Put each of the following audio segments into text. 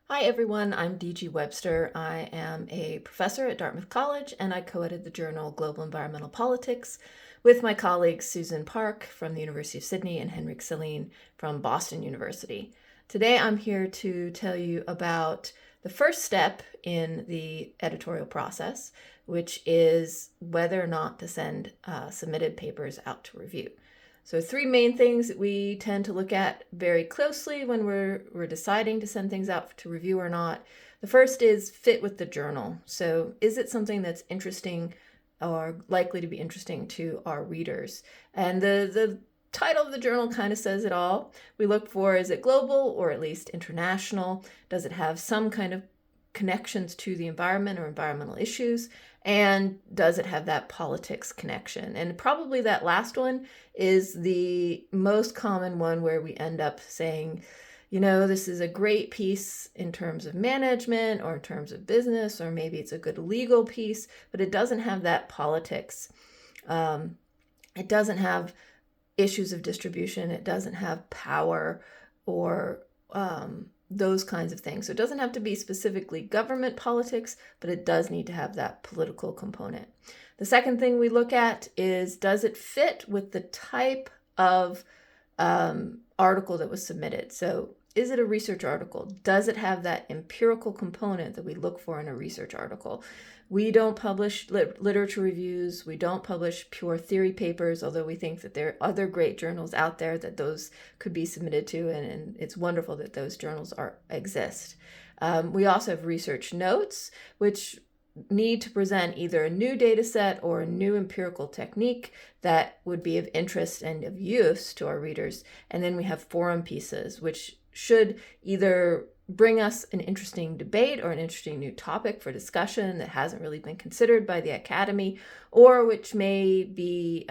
Hi everyone, I'm DG Webster. I am a professor at Dartmouth College and I co-edited the journal Global Environmental Politics with my colleagues Susan Park from the University of Sydney and Henrik Selin from Boston University. Today I'm here to tell you about the first step in the editorial process, which is whether or not to send submitted papers out to review. So three main things that we tend to look at very closely when we're deciding to send things out to review or not. The first is fit with the journal. So is it something that's interesting or likely to be interesting to our readers? And the title of the journal kind of says it all. We look for, is it global or at least international? Does it have some kind of connections to the environment or environmental issues? And does it have that politics connection? And probably that last one is the most common one where we end up saying, you know, this is a great piece in terms of management or in terms of business, or maybe it's a good legal piece, but it doesn't have that politics. It doesn't have issues of distribution. It doesn't have power or those kinds of things. So it doesn't have to be specifically government politics, but it does need to have that political component. The second thing we look at is, does it fit with the type of article that was submitted? So is it a research article? Does it have that empirical component that we look for in a research article? We don't publish literature reviews. We don't publish pure theory papers, although we think that there are other great journals out there that those could be submitted to, and it's wonderful that those journals exist. We also have research notes, which need to present either a new data set or a new empirical technique that would be of interest and of use to our readers. And then we have forum pieces, which should either bring us an interesting debate or an interesting new topic for discussion that hasn't really been considered by the academy, or which may be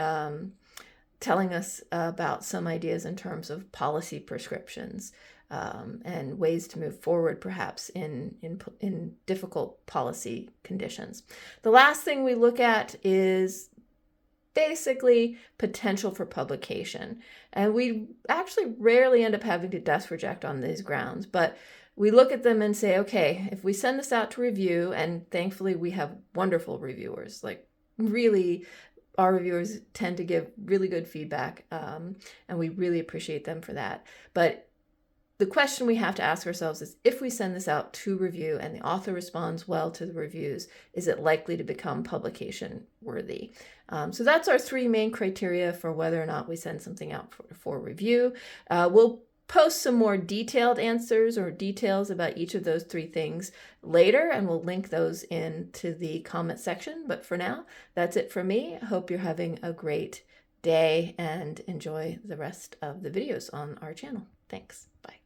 telling us about some ideas in terms of policy prescriptions and ways to move forward perhaps in difficult policy conditions. The last thing we look at is basically potential for publication. And we actually rarely end up having to desk reject on these grounds, but we look at them and say, okay, if we send this out to review, and thankfully we have wonderful reviewers, like really our reviewers tend to give really good feedback, and we really appreciate them for that. But the question we have to ask ourselves is, if we send this out to review and the author responds well to the reviews, is it likely to become publication worthy? So that's our three main criteria for whether or not we send something out for review. We'll post some more detailed answers or details about each of those three things later, and we'll link those into the comment section. But for now, that's it for me. I hope you're having a great day and enjoy the rest of the videos on our channel. Thanks. Bye.